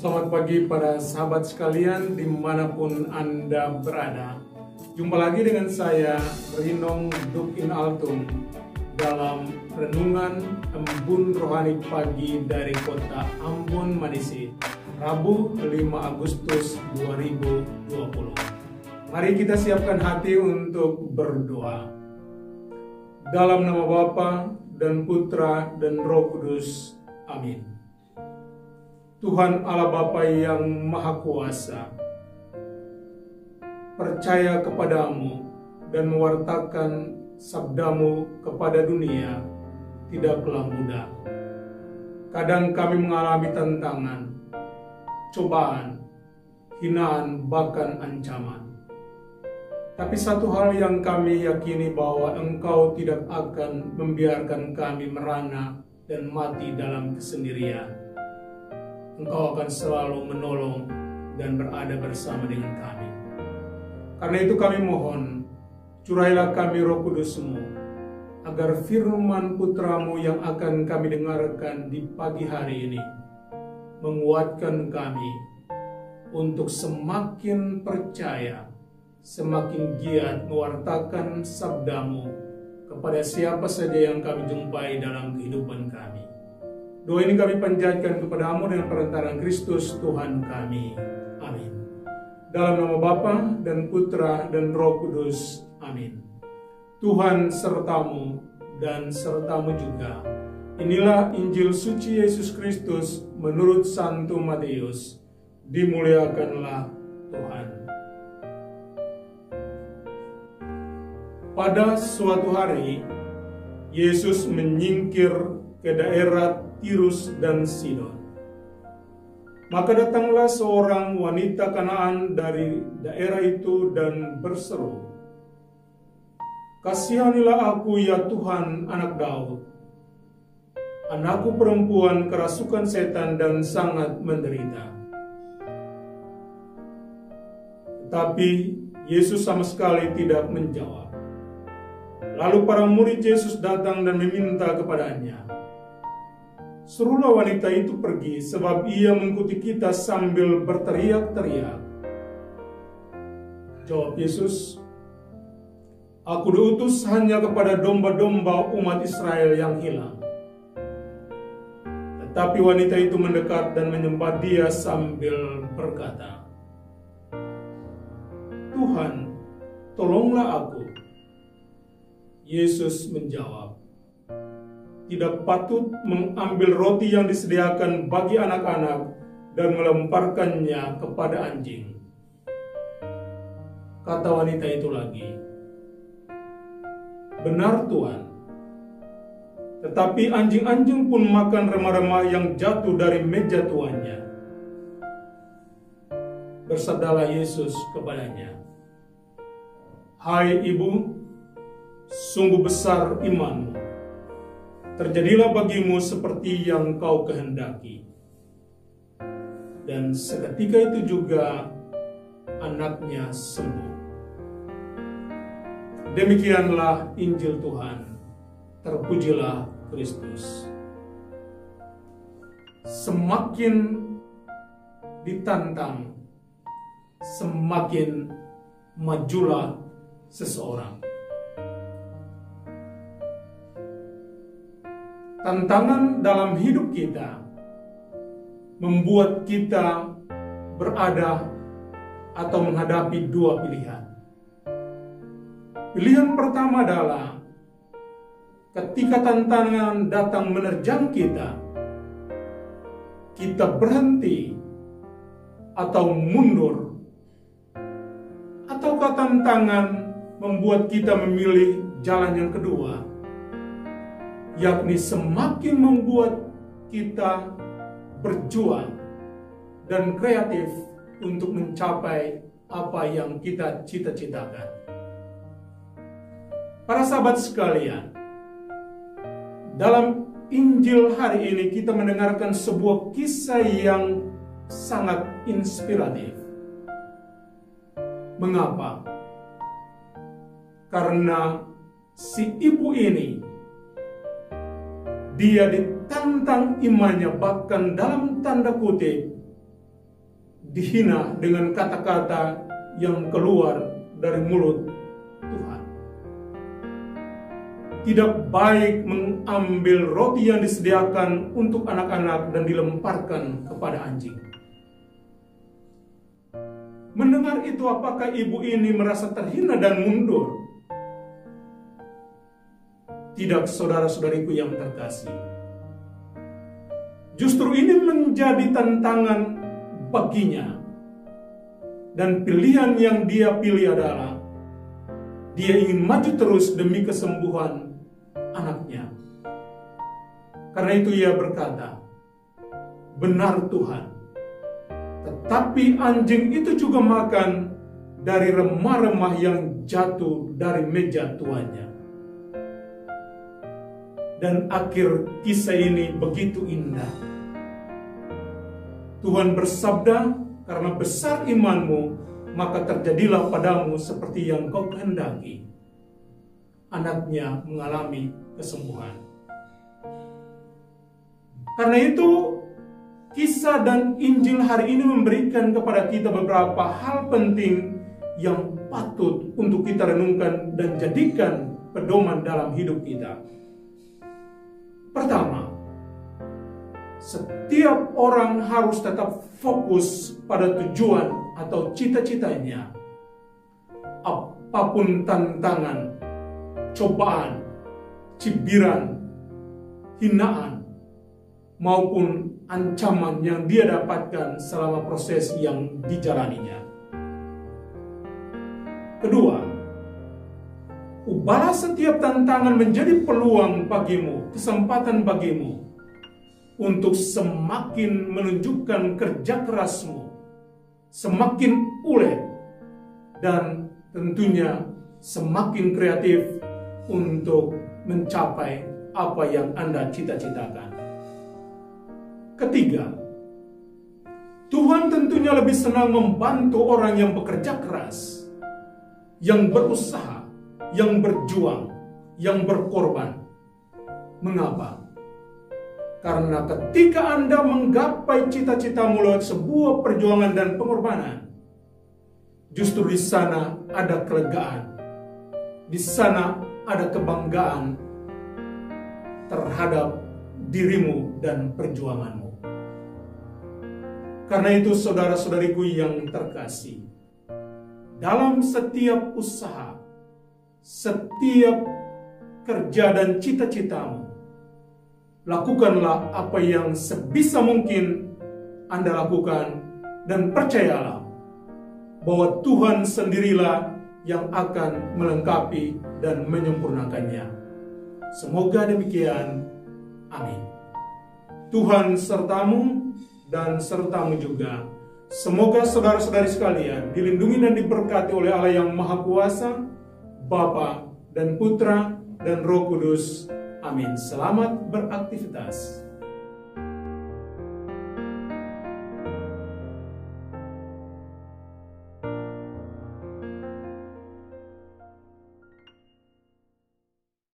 Selamat pagi para sahabat sekalian dimanapun Anda berada. Jumpa lagi dengan saya, Rinong Dukin Altum, dalam Renungan Embun Rohani Pagi dari Kota Ambon Manisi, Rabu 5 Agustus 2020. Mari kita siapkan hati untuk berdoa. Dalam nama Bapa dan Putra dan Roh Kudus. Amin. Tuhan Allah Bapa yang Maha Kuasa, percaya kepadamu dan mewartakan sabdamu kepada dunia tidaklah mudah. Kadang kami mengalami tantangan, cobaan, hinaan, bahkan ancaman. Tapi satu hal yang kami yakini bahwa Engkau tidak akan membiarkan kami merana dan mati dalam kesendirian. Engkau akan selalu menolong dan berada bersama dengan kami. Karena itu kami mohon, curahailah kami Roh Kudus-Mu, agar firman Putra-Mu yang akan kami dengarkan di pagi hari ini menguatkan kami untuk semakin percaya, semakin giat mewartakan sabda-Mu kepada siapa saja yang kami jumpai dalam kehidupan kami. Doa ini kami panjatkan kepada-Mu dengan perantaraan Kristus Tuhan kami. Amin. Dalam nama Bapa dan Putra dan Roh Kudus. Amin. Tuhan sertamu dan sertamu juga. Inilah Injil suci Yesus Kristus menurut Santo Matius. Dimuliakanlah Tuhan. Pada suatu hari, Yesus menyingkir ke daerah Tirus dan Sidon. Maka datanglah seorang wanita Kanaan dari daerah itu dan berseru, "Kasihanilah aku ya Tuhan, anak Daud. Anakku perempuan kerasukan setan dan sangat menderita." Tetapi Yesus sama sekali tidak menjawab. Lalu para murid Yesus datang dan meminta kepadanya, "Suruhlah wanita itu pergi, sebab ia mengikuti kita sambil berteriak-teriak." Jawab Yesus, "Aku diutus hanya kepada domba-domba umat Israel yang hilang." Tetapi wanita itu mendekat dan menyembah Dia sambil berkata, "Tuhan, tolonglah aku." Yesus menjawab, "Tidak patut mengambil roti yang disediakan bagi anak-anak dan melemparkannya kepada anjing." Kata wanita itu lagi, "Benar Tuan, tetapi anjing-anjing pun makan remah-remah yang jatuh dari meja tuannya." Bersabdalah Yesus kepadanya, "Hai ibu, sungguh besar imanmu. Terjadilah bagimu seperti yang kau kehendaki." Dan seketika itu juga anaknya sembuh. Demikianlah Injil Tuhan. Terpujilah Kristus. Semakin ditantang, semakin majulah seseorang. Tantangan dalam hidup kita membuat kita berada atau menghadapi dua pilihan. Pilihan pertama adalah ketika tantangan datang menerjang kita, kita berhenti atau mundur, ataukah tantangan membuat kita memilih jalan yang kedua, yakni semakin membuat kita berjuang dan kreatif untuk mencapai apa yang kita cita-citakan. Para sahabat sekalian, dalam Injil hari ini kita mendengarkan sebuah kisah yang sangat inspiratif. Mengapa? Karena si ibu ini, dia ditantang imannya, bahkan dalam tanda kutip dihina dengan kata-kata yang keluar dari mulut Tuhan. Tidak baik mengambil roti yang disediakan untuk anak-anak dan dilemparkan kepada anjing. Mendengar itu, apakah ibu ini merasa terhina dan mundur? Tidak, saudara-saudariku yang terkasih. Justru ini menjadi tantangan baginya. Dan pilihan yang dia pilih adalah dia ingin maju terus demi kesembuhan anaknya. Karena itu ia berkata, "Benar Tuhan, tetapi anjing itu juga makan dari remah-remah yang jatuh dari meja tuannya." Dan akhir kisah ini begitu indah. Tuhan bersabda, "Karena besar imanmu, maka terjadilah padamu seperti yang kau kehendaki." Anaknya mengalami kesembuhan. Karena itu, kisah dan Injil hari ini memberikan kepada kita beberapa hal penting yang patut untuk kita renungkan dan jadikan pedoman dalam hidup kita. Pertama, setiap orang harus tetap fokus pada tujuan atau cita-citanya. Apapun tantangan, cobaan, cibiran, hinaan, maupun ancaman yang dia dapatkan selama proses yang dijalaninya. Kedua, ubahlah setiap tantangan menjadi peluang bagimu, kesempatan bagimu untuk semakin menunjukkan kerja kerasmu, semakin ulet, dan tentunya semakin kreatif untuk mencapai apa yang Anda cita-citakan. Ketiga, Tuhan tentunya lebih senang membantu orang yang bekerja keras, yang berusaha, yang berjuang, yang berkorban. Mengapa? Karena ketika Anda menggapai cita-citamu lewat sebuah perjuangan dan pengorbanan, justru di sana ada kelegaan, di sana ada kebanggaan terhadap dirimu dan perjuanganmu. Karena itu, saudara-saudariku yang terkasih, dalam setiap usaha, setiap kerja dan cita-citamu, lakukanlah apa yang sebisa mungkin Anda lakukan, dan percayalah bahwa Tuhan sendirilah yang akan melengkapi dan menyempurnakannya. Semoga demikian. Amin. Tuhan sertamu dan sertamu juga. Semoga saudara-saudari sekalian dilindungi dan diberkati oleh Allah yang Maha Kuasa, Bapa dan Putra dan Roh Kudus. Amin. Selamat beraktivitas.